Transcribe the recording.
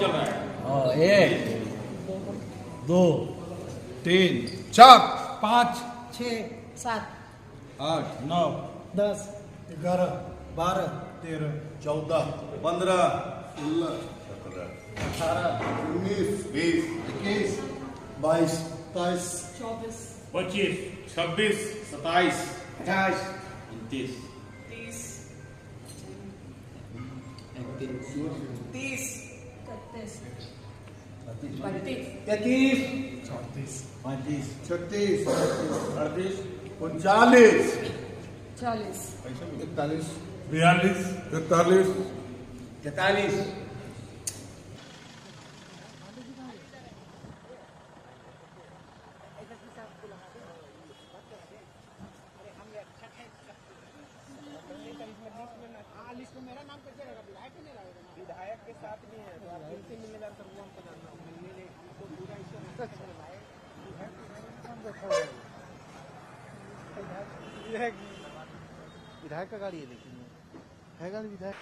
चल रहा है। 1 2 3 4 5 6 7 8 9 10 11 12 13 14 15 16 18 19 20 21 22 23 24 25 26 27 28 29 30 30 31 33 32 35 36 38 39 40 41 42 43 44 विधायक के साथ भी है तो आप उनसे मिलने जा सकते हैं, हमको जानना मिलने हमको पूरा विधायक का गाड़ी है, लेकिन है गाड़ी विधायक।